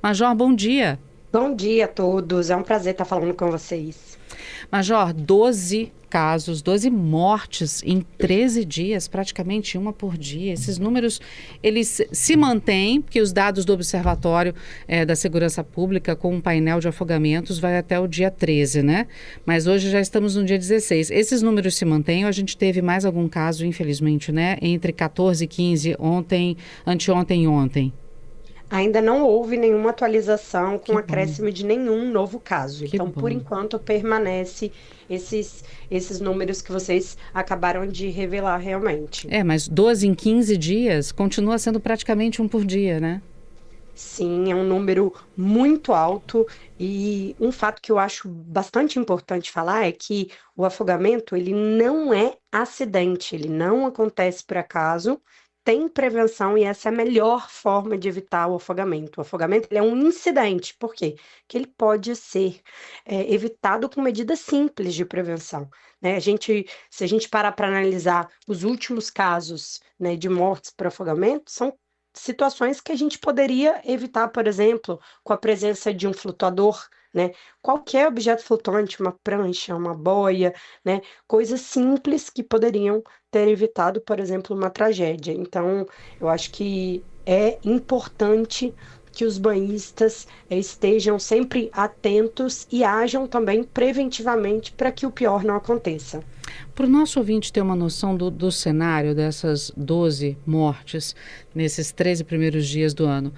Major, bom dia. Bom dia a todos, é um prazer estar falando com vocês. Major, 12 casos, 12 mortes em 13 dias, praticamente uma por dia. Esses números, eles se mantêm, porque os dados do Observatório da Segurança Pública com um painel de afogamentos vai até o dia 13, né? Mas hoje já estamos no dia 16. Esses números se mantêm, ou a gente teve mais algum caso, infelizmente, né? Entre 14 e 15, ontem, anteontem e ontem. Ainda não houve nenhuma atualização Que com bom, acréscimo de nenhum novo caso. que Então, por bom. enquanto, permanece esses números que vocês acabaram de revelar realmente. Mas 12 em 15 dias continua sendo praticamente um por dia, né? Sim, é um número muito alto e um fato que eu acho bastante importante falar é que o afogamento, ele não é acidente, ele não acontece por acaso, tem prevenção e essa é a melhor forma de evitar o afogamento. O afogamento, ele é um incidente, por quê? Porque ele pode ser evitado com medidas simples de prevenção, né? Se a gente parar para analisar os últimos casos, né, de mortes por afogamento, são situações que a gente poderia evitar, por exemplo, com a presença de um flutuador, né? Qualquer objeto flutuante, uma prancha, uma boia, né? Coisas simples que poderiam ter evitado, por exemplo, uma tragédia. Então, eu acho que é importante que os banhistas estejam sempre atentos e ajam também preventivamente para que o pior não aconteça. Para o nosso ouvinte ter uma noção do cenário dessas 12 mortes nesses 13 primeiros dias do ano,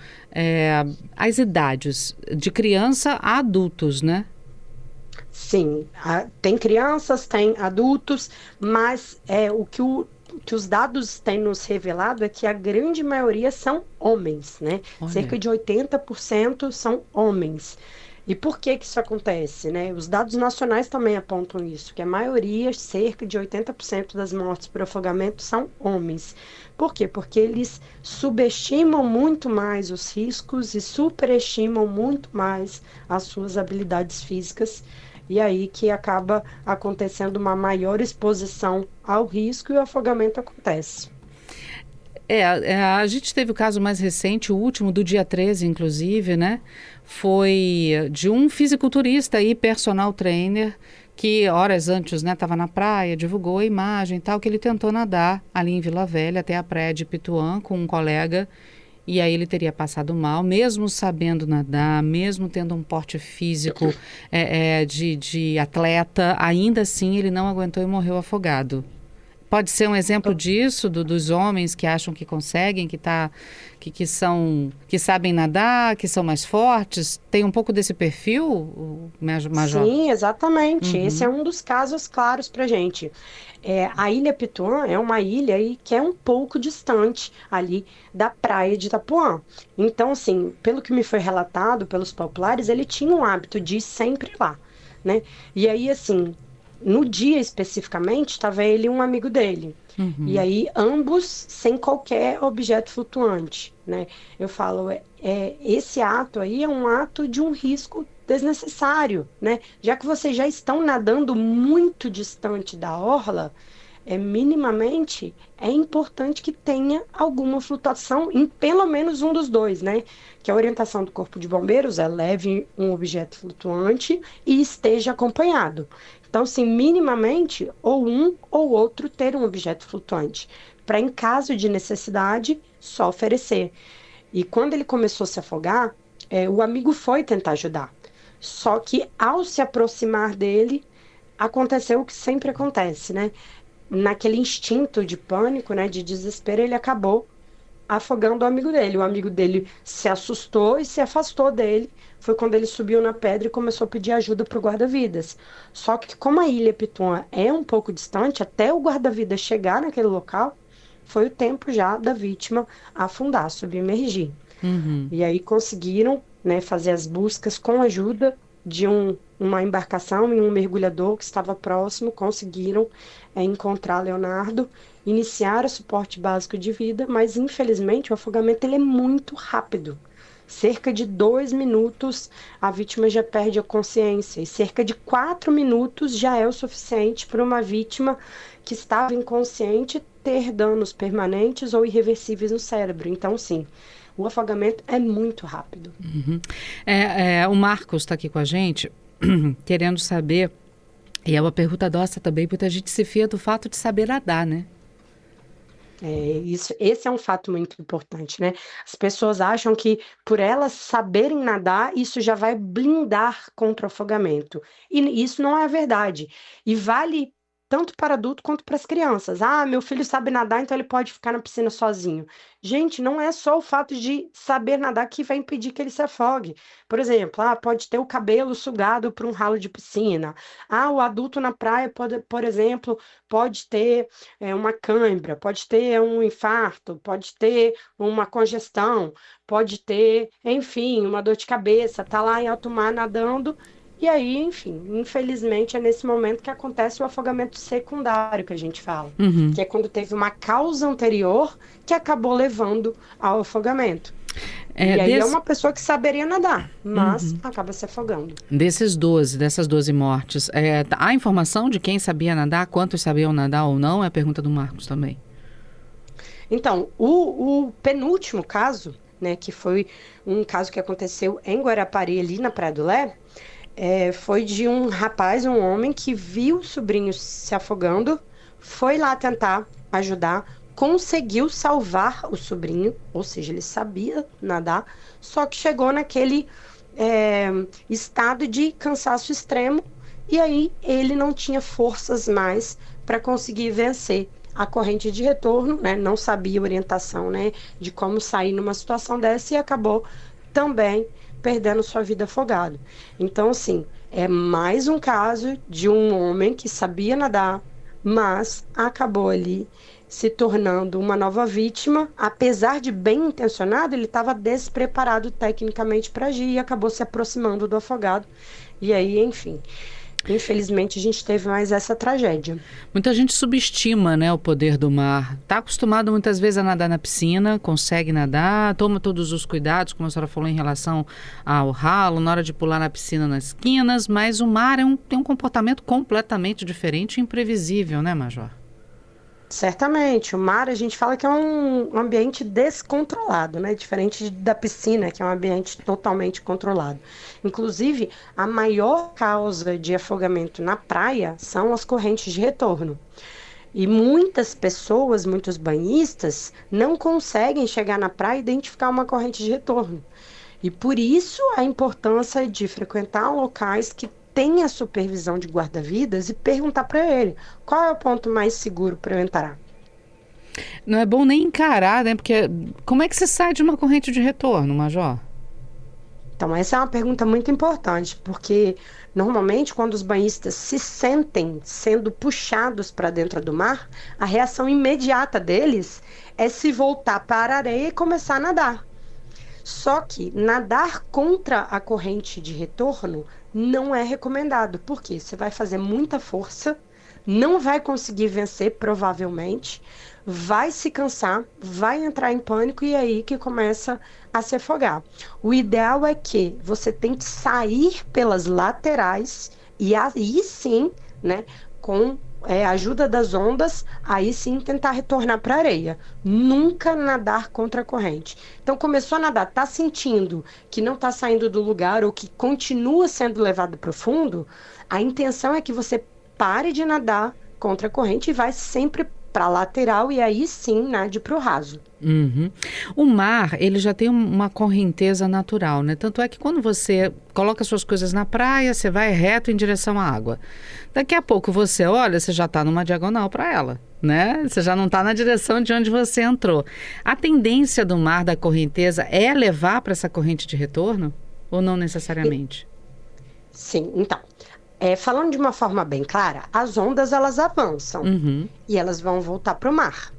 as idades de criança a adultos, né? Sim, tem crianças, tem adultos, mas o que os dados têm nos revelado é que a grande maioria são homens, né? Olha, Cerca de 80% são homens. E por que que isso acontece, né? Os dados nacionais também apontam isso, que a maioria, cerca de 80% das mortes por afogamento são homens. Por quê? Porque eles subestimam muito mais os riscos e superestimam muito mais as suas habilidades físicas e aí que acaba acontecendo uma maior exposição ao risco e o afogamento acontece. a gente teve o caso mais recente, o último do dia 13, inclusive, né? Foi de um fisiculturista e personal trainer que horas antes, né, estava na praia, divulgou a imagem e tal, que ele tentou nadar ali em Vila Velha até a praia de Pituã com um colega. E aí ele teria passado mal, mesmo sabendo nadar, mesmo tendo um porte físico de atleta, ainda assim ele não aguentou e morreu afogado. Pode ser um exemplo disso, dos homens que acham que conseguem, que sabem nadar, que são mais fortes. Tem um pouco desse perfil, o Major? Sim, exatamente. Esse é Uhum. um dos casos claros para gente. A Ilha Pituã é uma ilha aí que é um pouco distante ali da praia de Itapuã. Então, assim, pelo que me foi relatado pelos populares, ele tinha o hábito de ir sempre lá, né? E aí, assim, no dia especificamente, estava ele e um amigo dele. E Uhum. aí, ambos sem qualquer objeto flutuante, né? Eu falo, esse ato aí é um ato de um risco desnecessário, né? Já que vocês já estão nadando muito distante da orla, minimamente é importante que tenha alguma flutuação em pelo menos um dos dois, né? Que a orientação do Corpo de Bombeiros é leve um objeto flutuante e esteja acompanhado. Então, sim, minimamente, ou um ou outro ter um objeto flutuante, para em caso de necessidade, só oferecer. E quando ele começou a se afogar, o amigo foi tentar ajudar. Só que ao se aproximar dele, aconteceu o que sempre acontece, né? Naquele instinto de pânico, né, de desespero, ele acabou afogando o amigo dele. O amigo dele se assustou e se afastou dele. Foi quando ele subiu na pedra e começou a pedir ajuda para o guarda-vidas. Só que, como a ilha Piton é um pouco distante, até o guarda-vidas chegar naquele local, foi o tempo já da vítima afundar, submergir. Uhum. E aí conseguiram, né, fazer as buscas com a ajuda de uma embarcação e um mergulhador que estava próximo, conseguiram encontrar Leonardo, iniciar o suporte básico de vida, mas infelizmente o afogamento ele é muito rápido. Cerca de 2 minutos a vítima já perde a consciência, e cerca de 4 minutos já é o suficiente para uma vítima que estava inconsciente ter danos permanentes ou irreversíveis no cérebro. Então, sim, O afogamento é muito rápido. Uhum. O Marcos está aqui com a gente, querendo saber, e é uma pergunta nossa também, muita gente se fia do fato de saber nadar, né? Esse é um fato muito importante, né? As pessoas acham que por elas saberem nadar, isso já vai blindar contra o afogamento. E isso não é verdade. E vale tanto para adulto quanto para as crianças. Ah, meu filho sabe nadar, então ele pode ficar na piscina sozinho. Gente, não é só o fato de saber nadar que vai impedir que ele se afogue. Por exemplo, pode ter o cabelo sugado por um ralo de piscina. O adulto na praia pode, por exemplo, pode ter uma cãibra, pode ter um infarto, pode ter uma congestão, pode ter, enfim, uma dor de cabeça, tá lá em alto mar nadando, e aí, enfim, infelizmente é nesse momento que acontece o afogamento secundário que a gente fala, Uhum. que é quando teve uma causa anterior que acabou levando ao afogamento. E aí é uma pessoa que saberia nadar, mas acaba se afogando. Dessas 12 mortes, há informação de quem sabia nadar, quantos sabiam nadar ou não? É a pergunta do Marcos também. Então, o penúltimo caso, né, que foi um caso que aconteceu em Guarapari, ali na Praia do Lé, foi de um rapaz, um homem, que viu o sobrinho se afogando, foi lá tentar ajudar, conseguiu salvar o sobrinho, ou seja, ele sabia nadar, só que chegou naquele estado de cansaço extremo, e aí ele não tinha forças mais para conseguir vencer a corrente de retorno, né? Não sabia orientação, né, de como sair numa situação dessa e acabou também perdendo sua vida afogado. Então, assim, é mais um caso de um homem que sabia nadar, mas acabou ali se tornando uma nova vítima. Apesar de bem intencionado, ele estava despreparado tecnicamente para agir e acabou se aproximando do afogado. E aí, enfim, infelizmente a gente teve mais essa tragédia. Muita gente subestima, né, o poder do mar. Está acostumado muitas vezes a nadar na piscina, consegue nadar, toma todos os cuidados, como a senhora falou, em relação ao ralo, na hora de pular na piscina nas esquinas, mas o mar tem um comportamento completamente diferente e imprevisível, né, Major? Certamente, o mar a gente fala que é um ambiente descontrolado, né? Diferente da piscina, que é um ambiente totalmente controlado. Inclusive, a maior causa de afogamento na praia são as correntes de retorno. E muitas pessoas, muitos banhistas, não conseguem chegar na praia e identificar uma corrente de retorno. E por isso a importância de frequentar locais que tenha supervisão de guarda-vidas e perguntar para ele qual é o ponto mais seguro para eu entrar. Não é bom nem encarar, né? Porque como é que você sai de uma corrente de retorno, Major? Então, essa é uma pergunta muito importante, porque normalmente quando os banhistas se sentem sendo puxados para dentro do mar, a reação imediata deles é se voltar para a areia e começar a nadar. Só que nadar contra a corrente de retorno não é recomendado, porque você vai fazer muita força, não vai conseguir vencer, provavelmente, vai se cansar, vai entrar em pânico e é aí que começa a se afogar. O ideal é que você tente sair pelas laterais e aí sim, né, com a ajuda das ondas, aí sim tentar retornar para a areia. Nunca nadar contra a corrente. Então, começou a nadar, está sentindo que não está saindo do lugar ou que continua sendo levado para o fundo, a intenção é que você pare de nadar contra a corrente e vai sempre para a lateral e aí sim nade para o raso. Uhum. O mar, ele já tem uma correnteza natural, né? Tanto é que quando você coloca suas coisas na praia, você vai reto em direção à água. Daqui a pouco você olha, você já está numa diagonal para ela, né? Você já não está na direção de onde você entrou. A tendência do mar, da correnteza, é levar para essa corrente de retorno? Ou não necessariamente? Sim, então. Falando de uma forma bem clara, as ondas elas avançam e elas vão voltar para o mar.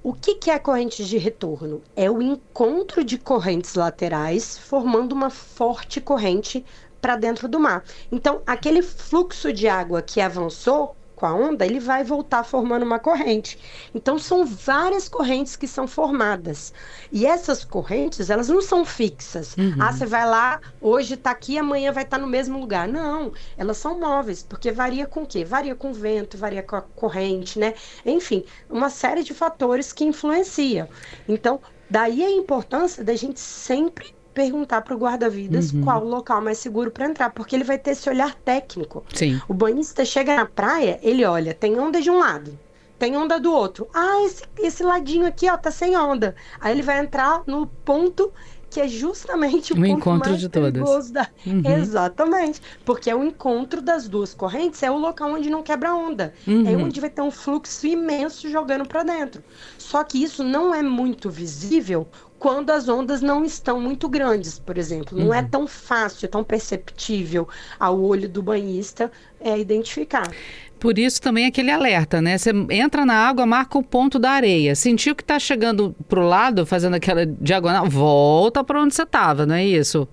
O que é a corrente de retorno? É o encontro de correntes laterais formando uma forte corrente para dentro do mar. Então, aquele fluxo de água que avançou com a onda, ele vai voltar formando uma corrente. Então, são várias correntes que são formadas. E essas correntes, elas não são fixas. Você vai lá, hoje está aqui, amanhã vai estar no mesmo lugar. Não, elas são móveis, porque varia com o quê? Varia com o vento, varia com a corrente, né? Enfim, uma série de fatores que influenciam. Então, Daí a importância da gente sempre perguntar para o guarda-vidas Uhum. qual o local mais seguro para entrar, porque ele vai ter esse olhar técnico. Sim. O banhista chega na praia, ele olha, tem onda de um lado, tem onda do outro. Ah, esse ladinho aqui, ó, tá sem onda. Aí ele vai entrar no ponto que é justamente o O ponto encontro mais de todas. perigoso da. Uhum. Exatamente. Porque é o encontro das duas correntes, é o local onde não quebra onda. É Uhum. onde vai ter um fluxo imenso jogando para dentro. Só que isso não é muito visível quando as ondas não estão muito grandes, por exemplo. Não é Uhum. tão fácil, tão perceptível ao olho do banhista identificar. Por isso também aquele alerta, né? Você entra na água, marca o ponto da areia. Sentiu que está chegando pro lado, fazendo aquela diagonal, volta para onde você estava, não é isso?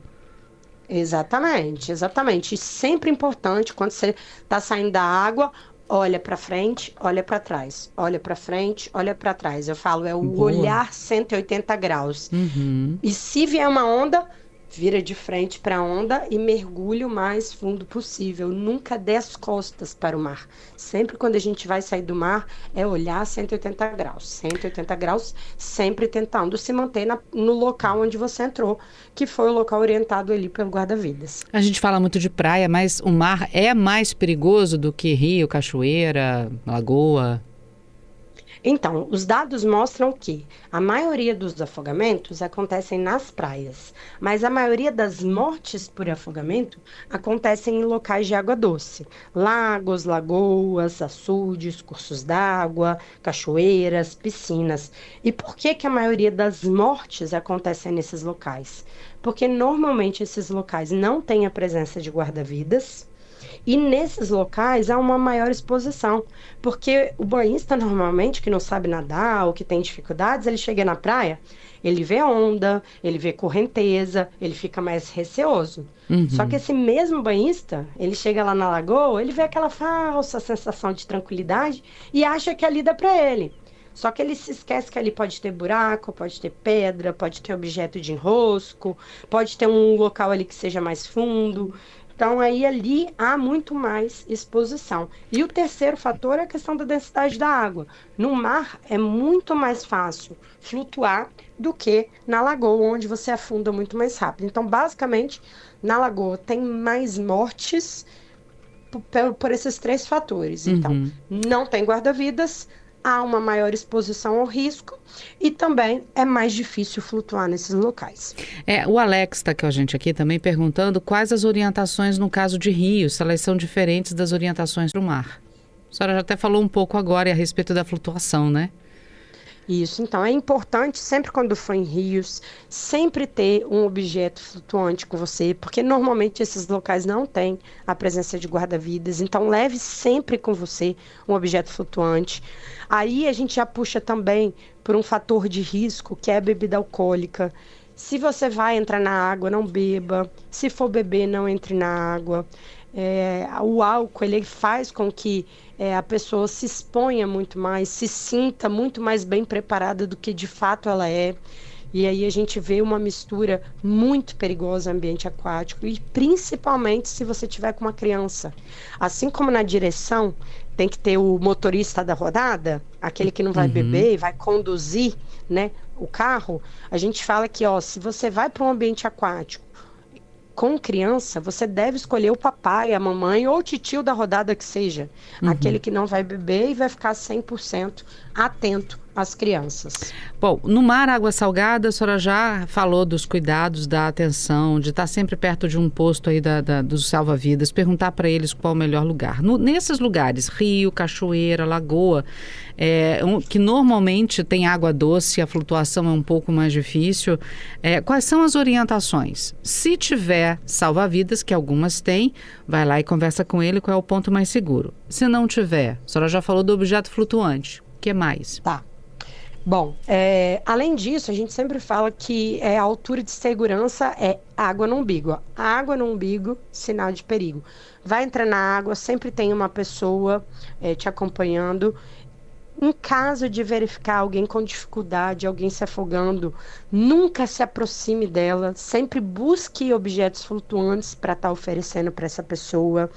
Exatamente, exatamente. E sempre importante quando você está saindo da água, olha para frente, olha para trás, olha para frente, olha para trás. Eu falo, é o Boa. olhar 180 graus. Uhum. E se vier uma onda, vira de frente para a onda e mergulhe o mais fundo possível. Nunca dê as costas para o mar. Sempre quando a gente vai sair do mar, é olhar 180 graus. 180 graus, sempre tentando se manter no local onde você entrou, que foi o local orientado ali pelo guarda-vidas. A gente fala muito de praia, mas o mar é mais perigoso do que rio, cachoeira, lagoa? Então, os dados mostram que a maioria dos afogamentos acontecem nas praias, mas a maioria das mortes por afogamento acontecem em locais de água doce, lagos, lagoas, açudes, cursos d'água, cachoeiras, piscinas. E por que que a maioria das mortes acontecem nesses locais? Porque normalmente esses locais não têm a presença de guarda-vidas. E nesses locais há uma maior exposição, porque o banhista normalmente que não sabe nadar ou que tem dificuldades, ele chega na praia, ele vê onda, ele vê correnteza, ele fica mais receoso. Só que Uhum. esse mesmo banhista, ele chega lá na lagoa, ele vê aquela falsa sensação de tranquilidade e acha que ali dá para ele. Só que ele se esquece que ali pode ter buraco, pode ter pedra, pode ter objeto de enrosco, pode ter um local ali que seja mais fundo. Então, aí ali há muito mais exposição. E o terceiro fator é a questão da densidade da água. No mar é muito mais fácil flutuar do que na lagoa, onde você afunda muito mais rápido. Então, basicamente, na lagoa tem mais mortes por esses três fatores. Então, Uhum. não tem guarda-vidas, há uma maior exposição ao risco e também é mais difícil flutuar nesses locais. O Alex está com a gente aqui também perguntando quais as orientações no caso de rios, se elas são diferentes das orientações do mar. A senhora já até falou um pouco agora a respeito da flutuação, né? Isso, então é importante sempre quando for em rios, sempre ter um objeto flutuante com você, porque normalmente esses locais não têm a presença de guarda-vidas, então leve sempre com você um objeto flutuante. Aí a gente já puxa também por um fator de risco, que é a bebida alcoólica. Se você vai entrar na água, não beba. Se for beber, não entre na água. O álcool ele faz com que a pessoa se exponha muito mais, se sinta muito mais bem preparada do que de fato ela é. E aí a gente vê uma mistura muito perigosa no ambiente aquático, e principalmente se você tiver com uma criança. Assim como na direção tem que ter o motorista da rodada, aquele que não vai Uhum. beber e vai conduzir, né, o carro, a gente fala que, ó, se você vai para um ambiente aquático com criança, você deve escolher o papai, a mamãe ou o titio da rodada que seja. Aquele Uhum. que não vai beber e vai ficar 100% atento às crianças. Bom, no mar, água salgada, a senhora já falou dos cuidados, da atenção, de estar sempre perto de um posto aí dos salva-vidas, perguntar para eles qual o melhor lugar. Nesses lugares, rio, cachoeira, lagoa, que normalmente tem água doce, a flutuação é um pouco mais difícil, quais são as orientações? Se tiver salva-vidas, que algumas têm, vai lá e conversa com ele qual é o ponto mais seguro. Se não tiver, a senhora já falou do objeto flutuante, o que mais? Tá. Bom, além disso, a gente sempre fala que a altura de segurança é água no umbigo. A água no umbigo, sinal de perigo. Vai entrar na água, sempre tem uma pessoa te acompanhando. Em caso de verificar alguém com dificuldade, alguém se afogando, nunca se aproxime dela. Sempre busque objetos flutuantes para estar oferecendo para essa pessoa.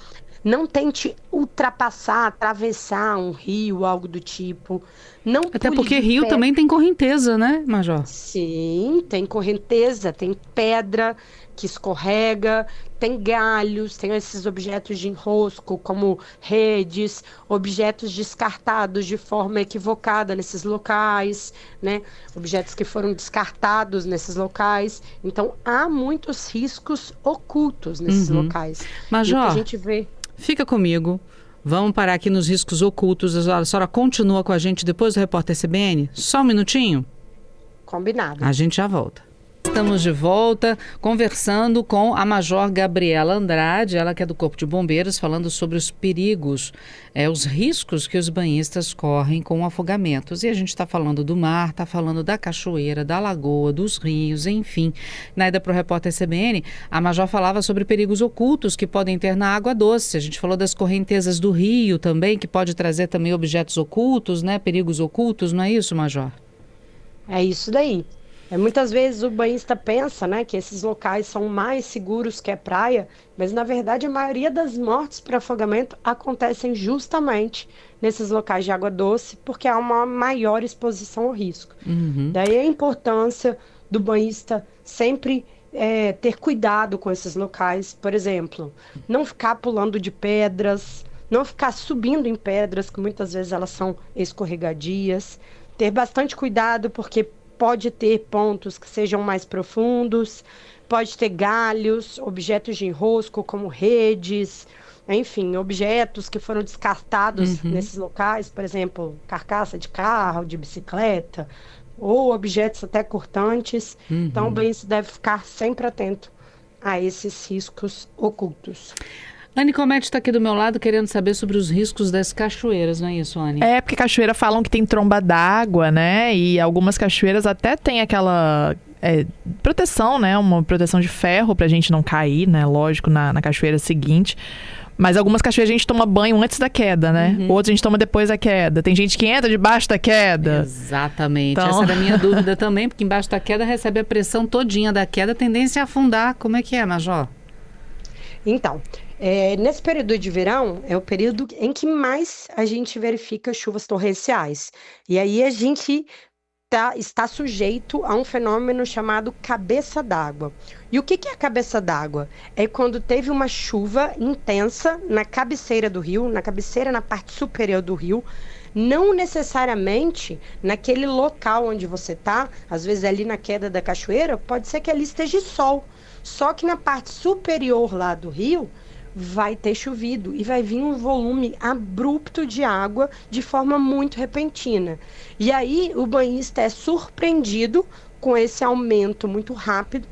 Não tente ultrapassar, atravessar um rio, algo do tipo. Não Até pule porque de rio pedra. também tem correnteza, né, Major? Sim, tem correnteza, tem pedra que escorrega, tem galhos, tem esses objetos de enrosco, como redes, objetos descartados de forma equivocada nesses locais, né? Objetos que foram descartados nesses locais. Então, há muitos riscos ocultos nesses Uhum. locais. E o que a Major, gente vê. fica comigo. Vamos parar aqui nos riscos ocultos. A senhora continua com a gente depois do Repórter CBN? Só um minutinho? Combinado. A gente já volta. Estamos de volta conversando com a Major Gabriela Andrade, ela que é do Corpo de Bombeiros, falando sobre os perigos, os riscos que os banhistas correm com afogamentos. E a gente está falando do mar, está falando da cachoeira, da lagoa, dos rios, enfim. Na ida para o Repórter CBN, a Major falava sobre perigos ocultos que podem ter na água doce. A gente falou das correntezas do rio também, que pode trazer também objetos ocultos, né? Perigos ocultos, não é isso, Major? É isso daí. Muitas vezes o banhista pensa, né, que esses locais são mais seguros que a praia, mas na verdade a maioria das mortes por afogamento acontecem justamente nesses locais de água doce, porque há uma maior exposição ao risco. Uhum. Daí a importância do banhista sempre ter cuidado com esses locais, por exemplo, não ficar pulando de pedras, não ficar subindo em pedras, que muitas vezes elas são escorregadias, ter bastante cuidado, porque pode ter pontos que sejam mais profundos, pode ter galhos, objetos de enrosco, como redes, enfim, objetos que foram descartados nesses locais, por exemplo, carcaça de carro, de bicicleta, ou objetos até cortantes. Então, o banhista deve ficar sempre atento a esses riscos ocultos. Anne Comete está aqui do meu lado querendo saber sobre os riscos das cachoeiras, não é isso, Anne? É, porque cachoeira falam que tem tromba d'água, né? E algumas cachoeiras até tem aquela proteção, né? Uma proteção de ferro pra gente não cair, né? Lógico, na cachoeira seguinte. Mas algumas cachoeiras a gente toma banho antes da queda, né? Outras a gente toma depois da queda. Tem gente que entra debaixo da queda. Exatamente. Então... Essa era a minha dúvida também, porque embaixo da queda recebe a pressão todinha da queda, a tendência a afundar. Como é que é, Major? Então, nesse período de verão, é o período em que mais a gente verifica chuvas torrenciais. E aí a gente está sujeito a um fenômeno chamado cabeça d'água. E o que é a cabeça d'água? É quando teve uma chuva intensa na cabeceira do rio, na parte superior do rio, não necessariamente naquele local onde você está, às vezes ali na queda da cachoeira, pode ser que ali esteja sol. Só que na parte superior lá do rio, vai ter chovido e vai vir um volume abrupto de água de forma muito repentina. E aí o banhista é surpreendido com esse aumento muito rápido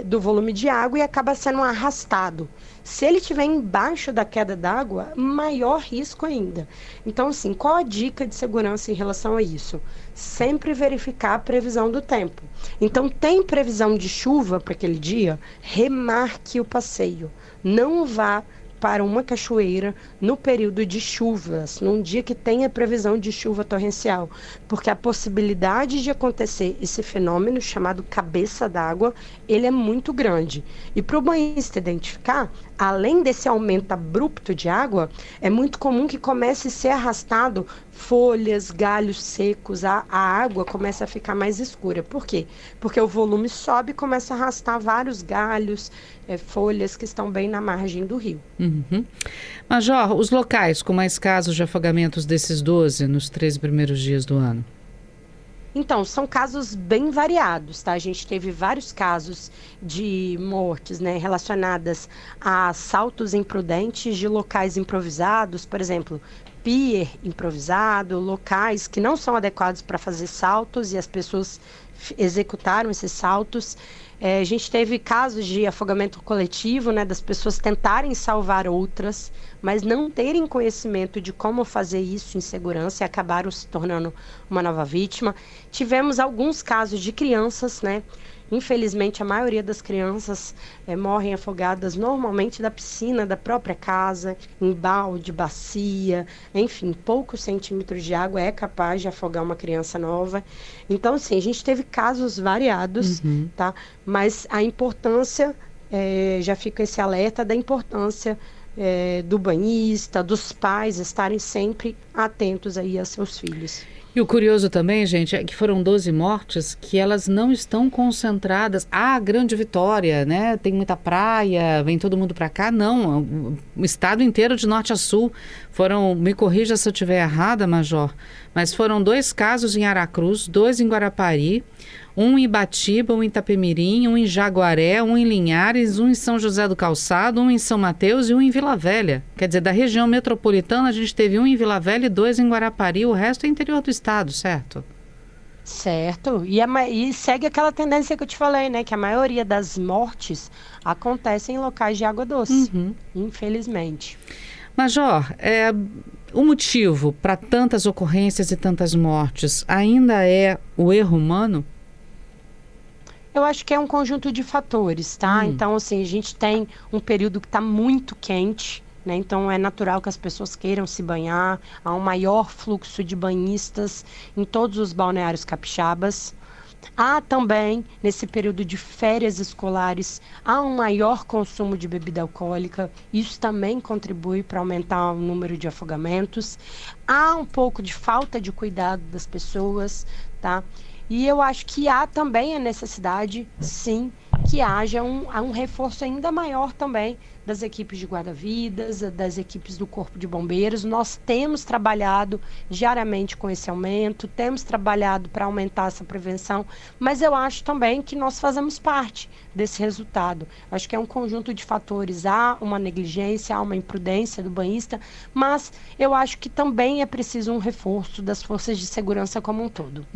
do volume de água e acaba sendo arrastado. Se ele estiver embaixo da queda d'água, maior risco ainda. Então, assim, qual a dica de segurança em relação a isso? Sempre verificar a previsão do tempo. Então, tem previsão de chuva para aquele dia? Remarque o passeio. Não vá para uma cachoeira no período de chuvas, num dia que tenha previsão de chuva torrencial, porque a possibilidade de acontecer esse fenômeno chamado cabeça d'água, ele é muito grande. E para o banhista identificar, além desse aumento abrupto de água, é muito comum que comece a ser arrastado folhas, galhos secos, a água começa a ficar mais escura. Por quê? Porque o volume sobe e começa a arrastar vários galhos, folhas que estão bem na margem do rio. Major, os locais com mais casos de afogamentos desses 12 nos 3 primeiros dias do ano? Então, são casos bem variados, tá? A gente teve vários casos de mortes, né, relacionadas a assaltos imprudentes de locais improvisados, por exemplo, pier improvisado, locais que não são adequados para fazer saltos e as pessoas executaram esses saltos. A gente teve casos de afogamento coletivo, né, das pessoas tentarem salvar outras, mas não terem conhecimento de como fazer isso em segurança e acabaram se tornando uma nova vítima. Tivemos alguns casos de crianças, né? Infelizmente, a maioria das crianças morrem afogadas normalmente da piscina da própria casa, em balde, bacia, enfim, poucos centímetros de água é capaz de afogar uma criança nova. Então, sim, a gente teve casos variados, tá? Mas a importância, já fica esse alerta da importância do banhista, dos pais estarem sempre atentos aí a seus filhos. E o curioso também, gente, é que foram 12 mortes que elas não estão concentradas. Ah, Grande Vitória, né? Tem muita praia, vem todo mundo para cá. Não, o estado inteiro de norte a sul. Me corrija se eu estiver errada, Major, mas foram 2 casos em Aracruz, 2 em Guarapari, um em Ibatiba, um em Itapemirim, um em Jaguaré, um em Linhares, um em São José do Calçado, um em São Mateus e um em Vila Velha. Quer dizer, da região metropolitana a gente teve um em Vila Velha e 2 em Guarapari, o resto é interior do estado, certo? Certo. E segue aquela tendência que eu te falei, né? Que a maioria das mortes acontecem em locais de água doce, infelizmente. Major, o motivo para tantas ocorrências e tantas mortes ainda é o erro humano? Eu acho que é um conjunto de fatores, tá? Então, assim, a gente tem um período que está muito quente, né? Então, é natural que as pessoas queiram se banhar. Há um maior fluxo de banhistas em todos os balneários capixabas. Há também, nesse período de férias escolares, há um maior consumo de bebida alcoólica. Isso também contribui para aumentar o número de afogamentos. Há um pouco de falta de cuidado das pessoas, tá? E eu acho que há também a necessidade, sim, que haja um reforço ainda maior também das equipes de guarda-vidas, das equipes do Corpo de Bombeiros. Nós temos trabalhado diariamente com esse aumento, temos trabalhado para aumentar essa prevenção, mas eu acho também que nós fazemos parte desse resultado. Acho que é um conjunto de fatores. Há uma negligência, há uma imprudência do banhista, mas eu acho que também é preciso um reforço das forças de segurança como um todo.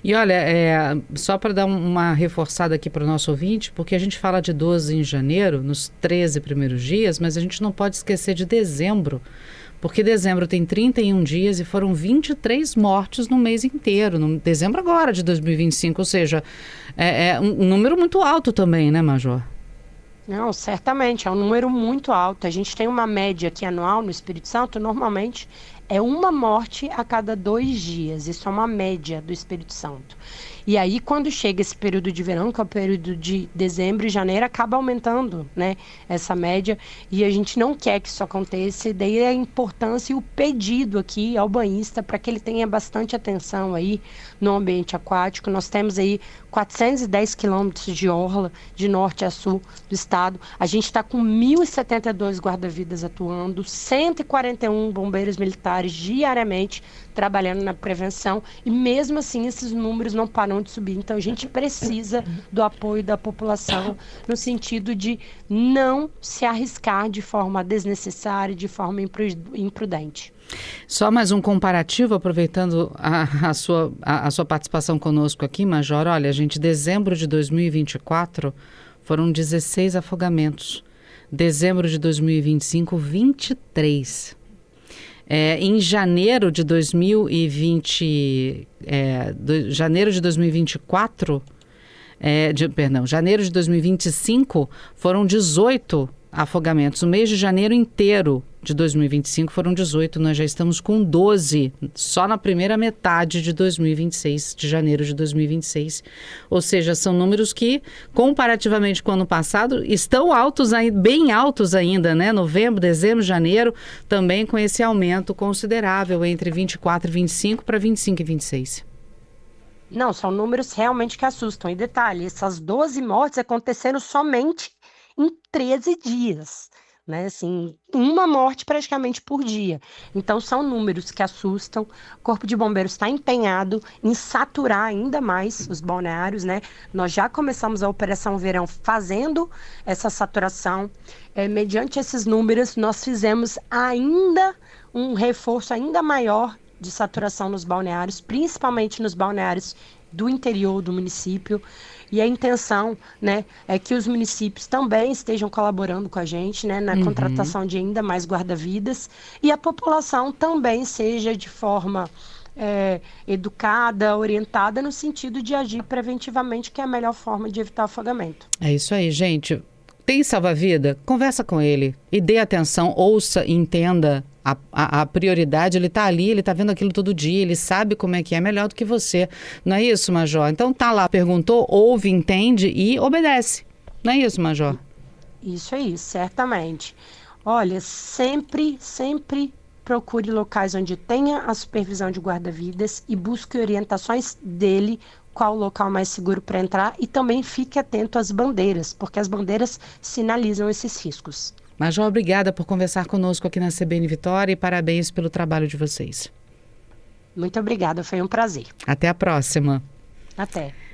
E olha, só para dar uma reforçada aqui para o nosso ouvinte, porque a gente fala de 12 em janeiro, nos 13 primeiros dias, mas a gente não pode esquecer de dezembro, porque dezembro tem 31 dias e foram 23 mortes no mês inteiro, no dezembro agora de 2025, ou seja, é um número muito alto também, né, Major? Não, certamente, é um número muito alto. A gente tem uma média aqui anual no Espírito Santo, normalmente é uma morte a cada 2 dias. Isso é uma média do Espírito Santo. E aí, quando chega esse período de verão, que é o período de dezembro e janeiro, acaba aumentando, né, essa média. E a gente não quer que isso aconteça. E daí a importância e o pedido aqui ao banhista para que ele tenha bastante atenção aí no ambiente aquático. Nós temos aí 410 quilômetros de orla, de norte a sul do estado. A gente está com 1.072 guarda-vidas atuando, 141 bombeiros militares diariamente trabalhando na prevenção, e mesmo assim esses números não param de subir. Então a gente precisa do apoio da população no sentido de não se arriscar de forma desnecessária, de forma imprudente. Só mais um comparativo, aproveitando a sua participação conosco aqui, Major. Olha, gente, dezembro de 2024 foram 16 afogamentos. Dezembro de 2025, 23. Em janeiro de 2024, janeiro de 2025 foram 18 afogamentos. No mês de janeiro inteiro de 2025 foram 18, nós já estamos com 12 só na primeira metade de 2026, de janeiro de 2026. Ou seja, são números que, comparativamente com o ano passado, estão altos, bem altos ainda, né? Novembro, dezembro, janeiro, também com esse aumento considerável entre 24 e 25 para 25 e 26. Não, são números realmente que assustam. E detalhe, essas 12 mortes aconteceram somente em 13 dias, né? Assim, uma morte praticamente por dia. Então, são números que assustam. O Corpo de Bombeiros está empenhado em saturar ainda mais os balneários, né? Nós já começamos a Operação Verão fazendo essa saturação. Mediante esses números, nós fizemos ainda um reforço ainda maior de saturação nos balneários, principalmente nos balneários do interior do município. E a intenção, né, é que os municípios também estejam colaborando com a gente, né, na contratação de ainda mais guarda-vidas, e a população também seja de forma educada, orientada, no sentido de agir preventivamente, que é a melhor forma de evitar afogamento. É isso aí, gente. Tem salva-vida? Conversa com ele e dê atenção, ouça e entenda a prioridade. Ele está ali, ele está vendo aquilo todo dia, ele sabe como é que é melhor do que você. Não é isso, Major? Então tá lá, perguntou, ouve, entende e obedece. Não é isso, Major? Isso aí, certamente. Olha, sempre procure locais onde tenha a supervisão de guarda-vidas e busque orientações dele, qual o local mais seguro para entrar, e também fique atento às bandeiras, porque as bandeiras sinalizam esses riscos. Major, obrigada por conversar conosco aqui na CBN Vitória e parabéns pelo trabalho de vocês. Muito obrigada, foi um prazer. Até a próxima. Até.